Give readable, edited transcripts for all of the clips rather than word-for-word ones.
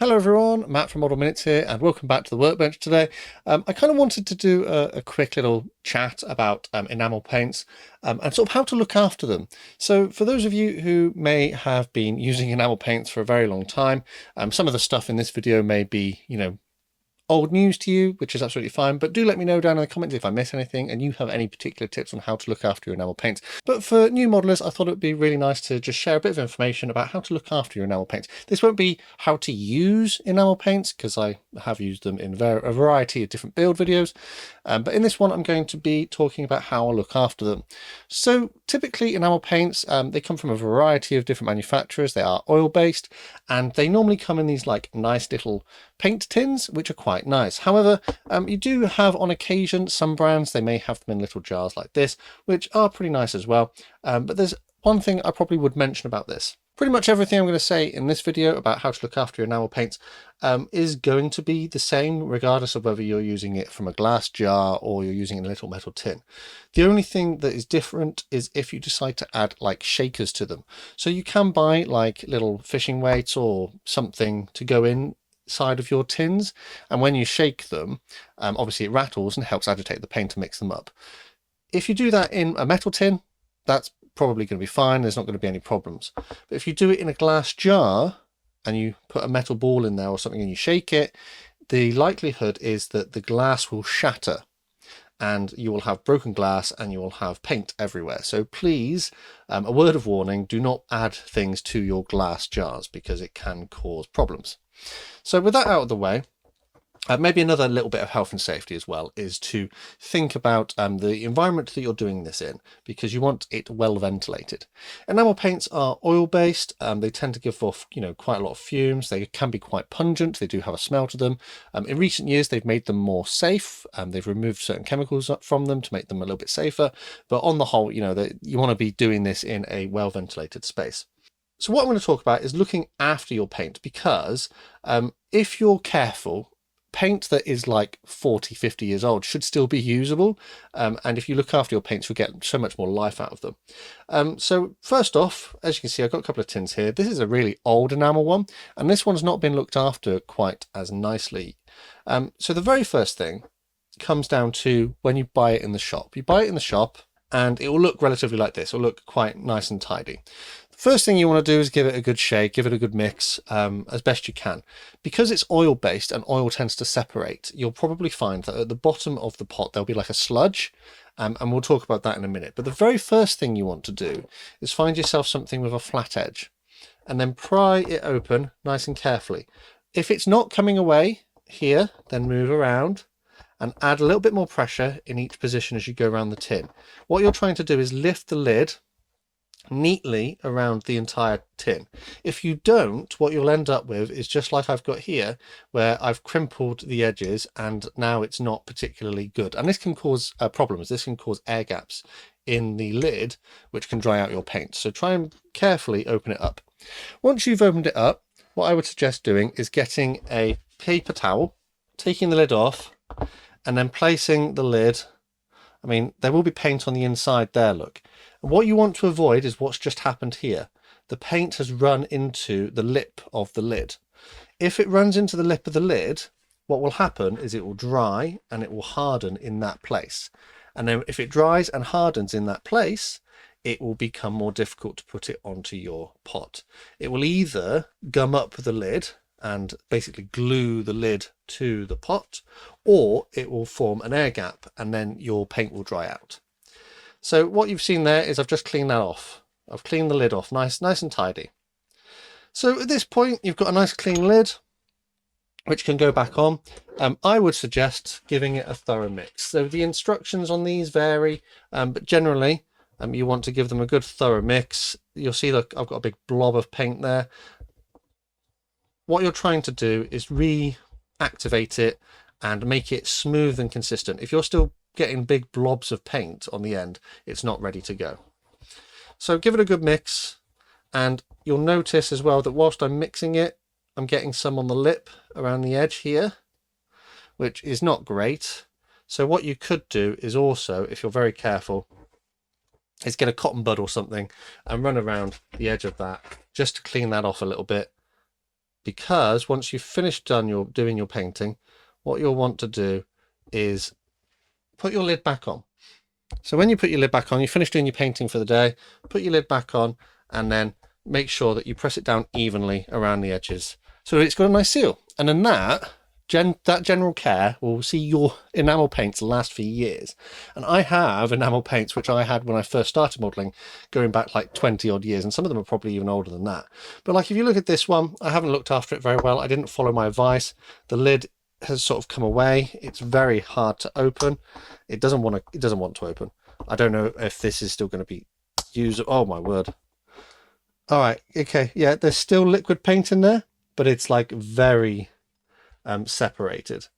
Hello everyone, Matt from Model Minutes here, and welcome back to the workbench today. I kind of wanted to do a quick little chat about enamel paints and sort of how to look after them. So for those of you who may have been using enamel paints for a very long time, some of the stuff in this video may be, old news to you, which is absolutely fine, but do let me know down in the comments if I miss anything and you have any particular tips on how to look after your enamel paints. But for new modelers, I thought it would be really nice to just share a bit of information about how to look after your enamel paints. This won't be how to use enamel paints, because I have used them in a variety of different build videos, but in this one I'm going to be talking about how I look after them. So typically enamel paints, they come from a variety of different manufacturers. They are oil-based, and they normally come in these like nice little paint tins, which are quite nice. However, you do have on occasion some brands, they may have them in little jars like this, which are pretty nice as well. But there's one thing I probably would mention about this. Pretty much everything I'm going to say in this video about how to look after your enamel paints is going to be the same regardless of whether you're using it from a glass jar or you're using it in a little metal tin. The only thing that is different is if you decide to add like shakers to them. So you can buy like little fishing weights or something to go inside of your tins, and when you shake them, obviously it rattles and helps agitate the paint to mix them up. If you do that in a metal tin, that's probably going to be fine. There's not going to be any problems. But if you do it in a glass jar and you put a metal ball in there or something and you shake it, the likelihood is that the glass will shatter and you will have broken glass and you will have paint everywhere. So please, a word of warning, do not add things to your glass jars because it can cause problems. So with that out of the way, maybe another little bit of health and safety as well is to think about the environment that you're doing this in, because you want it well ventilated. Enamel paints are oil-based. They tend to give off, quite a lot of fumes. They can be quite pungent. They do have a smell to them. In recent years, they've made them more safe. They've removed certain chemicals from them to make them a little bit safer. But on the whole, you want to be doing this in a well-ventilated space. So what I'm going to talk about is looking after your paint, because if you're careful, paint that is like 40, 50 years old should still be usable. And if you look after your paints, you'll get so much more life out of them. So first off, as you can see, I've got a couple of tins here. This is a really old enamel one, and this one's not been looked after quite as nicely. So the very first thing comes down to when you buy it in the shop. You buy it in the shop and it will look relatively like this. It'll look quite nice and tidy. First thing you want to do is give it a good shake, give it a good mix as best you can. Because it's oil based and oil tends to separate, you'll probably find that at the bottom of the pot there'll be like a sludge, and we'll talk about that in a minute. But the very first thing you want to do is find yourself something with a flat edge and then pry it open nice and carefully. If it's not coming away here, then move around and add a little bit more pressure in each position as you go around the tin. What you're trying to do is lift the lid neatly around the entire tin. If you don't, what you'll end up with is just like I've got here, where I've crimpled the edges and now it's not particularly good. And this can cause problems. This can cause air gaps in the lid, which can dry out your paint. So try and carefully open it up. Once you've opened it up, what I would suggest doing is getting a paper towel, taking the lid off, and then placing the lid. I mean, there will be paint on the inside there, look. And what you want to avoid is what's just happened here. The paint has run into the lip of the lid. If it runs into the lip of the lid, what will happen is it will dry and it will harden in that place. And then if it dries and hardens in that place, it will become more difficult to put it onto your pot. It will either gum up the lid and basically glue the lid to the pot, or it will form an air gap and then your paint will dry out. So what you've seen there is I've just cleaned that off. I've cleaned the lid off nice and tidy. So at this point you've got a nice clean lid which can go back on. I would suggest giving it a thorough mix. So the instructions on these vary, but generally you want to give them a good thorough mix. You'll see that I've got a big blob of paint there. What you're trying to do is reactivate it and make it smooth and consistent. If you're still getting big blobs of paint on the end, it's not ready to go. So give it a good mix, and you'll notice as well that whilst I'm mixing it, I'm getting some on the lip around the edge here, which is not great. So what you could do is also, if you're very careful, is get a cotton bud or something and run around the edge of that just to clean that off a little bit. because once you've finished doing your painting, what you'll want to do is put your lid back on. So when you put your lid back on, you finish doing your painting for the day, put your lid back on, and then make sure that you press it down evenly around the edges so it's got a nice seal. And then that general care will see your enamel paints last for years. And I have enamel paints which I had when I first started modelling, going back like 20 odd years, and some of them are probably even older than that. But like if you look at this one, I haven't looked after it very well. I didn't follow my advice. The lid has sort of come away. It's very hard to open. It doesn't want to open. I don't know if this is still going to be used. Oh my word. All right, okay, yeah, there's still liquid paint in there, but it's like very separated.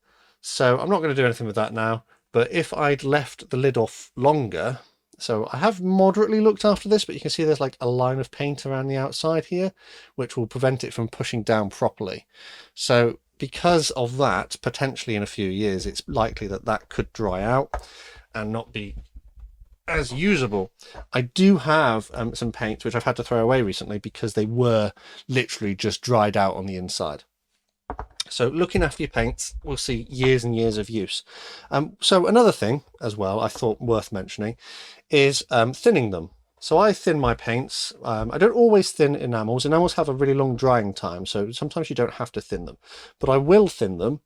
So I'm not going to do anything with that now, but if I'd left the lid off longer, so I have moderately looked after this, but you can see there's like a line of paint around the outside here, which will prevent it from pushing down properly. So because of that, potentially in a few years, it's likely that that could dry out and not be as usable. I do have some paints which I've had to throw away recently because they were literally just dried out on the inside. So looking after your paints, we'll see years and years of use. So another thing as well I thought worth mentioning is thinning them. So I thin my paints. I don't always thin enamels. Enamels have a really long drying time, so sometimes you don't have to thin them. But I will thin them,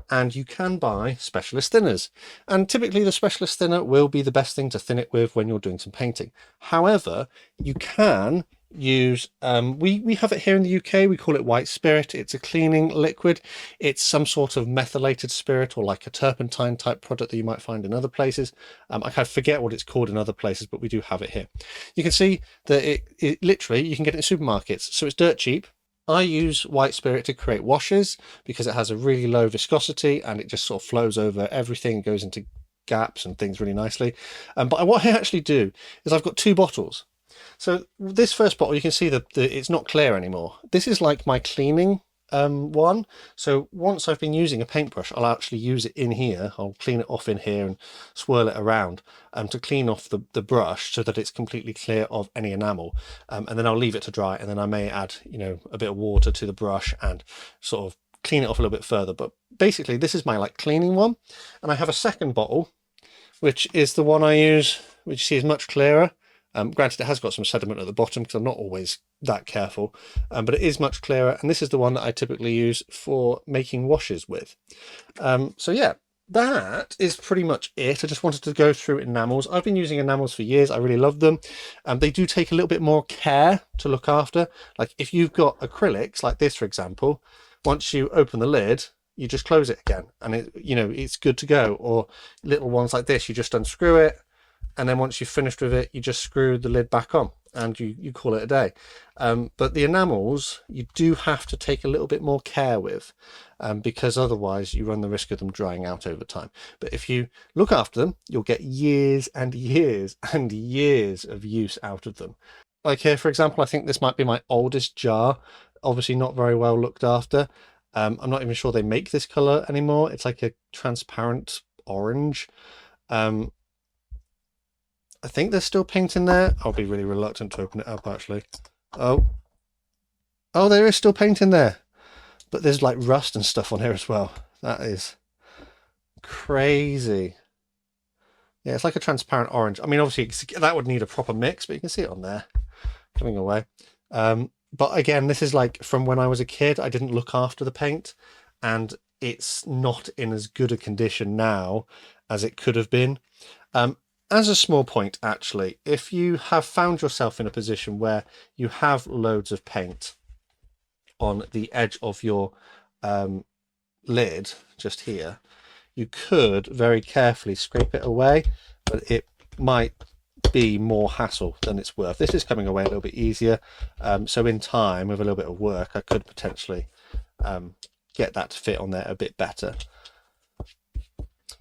and you can buy specialist thinners. And typically the specialist thinner will be the best thing to thin it with when you're doing some painting. However, you can use we have it here in the UK. We call it white spirit. It's a cleaning liquid. It's some sort of methylated spirit or like a turpentine type product that you might find in other places. I kind of forget what it's called in other places, but we do have it here. You can see that it literally, you can get it in supermarkets, so it's dirt cheap. I use white spirit to create washes because it has a really low viscosity and it just sort of flows over everything, goes into gaps and things really nicely. But what I actually do is I've got two bottles. So this first bottle, you can see that it's not clear anymore. This is like my cleaning one. So once I've been using a paintbrush, I'll actually use it in here. I'll clean it off in here and swirl it around to clean off the brush so that it's completely clear of any enamel. And then I'll leave it to dry, and then I may add, you know, a bit of water to the brush and sort of clean it off a little bit further. But basically this is my like cleaning one. And I have a second bottle, which is the one I use, which you see is much clearer. Granted, it has got some sediment at the bottom because I'm not always that careful, but it is much clearer. And this is the one that I typically use for making washes with. So yeah, that is pretty much it. I just wanted to go through enamels. I've been using enamels for years. I really love them. They do take a little bit more care to look after. Like if you've got acrylics like this, for example, once you open the lid, you just close it again and it's good to go. Or little ones like this, you just unscrew it. And then once you've finished with it, you just screw the lid back on and you call it a day. But the enamels, you do have to take a little bit more care with because otherwise you run the risk of them drying out over time. But if you look after them, you'll get years and years and years of use out of them. Like here, for example, I think this might be my oldest jar, obviously not very well looked after. I'm not even sure they make this color anymore. It's like a transparent orange. I think there's still paint in there. I'll be really reluctant to open it up, actually. Oh, there is still paint in there. But there's like rust and stuff on here as well. That is crazy. Yeah, it's like a transparent orange. I mean, obviously, that would need a proper mix, but you can see it on there coming away. But again, this is like from when I was a kid. I didn't look after the paint, and it's not in as good a condition now as it could have been. As a small point, actually, if you have found yourself in a position where you have loads of paint on the edge of your lid, just here, you could very carefully scrape it away, but it might be more hassle than it's worth. This is coming away a little bit easier, so in time, with a little bit of work, I could potentially get that to fit on there a bit better.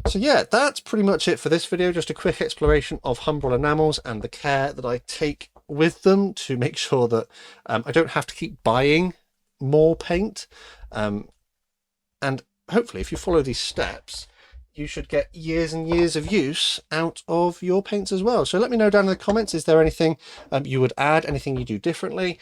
So yeah, that's pretty much it for this video. Just a quick exploration of Humbrol enamels and the care that I take with them to make sure that I don't have to keep buying more paint. And hopefully if you follow these steps, you should get years and years of use out of your paints as well. So let me know down in the comments, is there anything you would add, anything you do differently,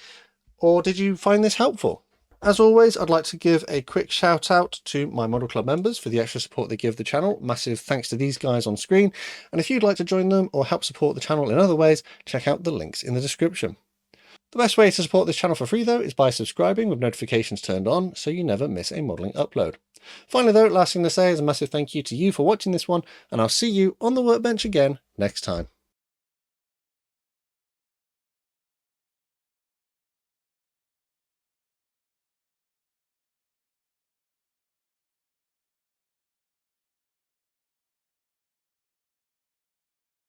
or did you find this helpful? As always, I'd like to give a quick shout out to my Model Club members for the extra support they give the channel. Massive thanks to these guys on screen. And if you'd like to join them or help support the channel in other ways, check out the links in the description. The best way to support this channel for free though is by subscribing with notifications turned on so you never miss a modelling upload. Finally though, last thing to say is a massive thank you to you for watching this one, and I'll see you on the workbench again next time.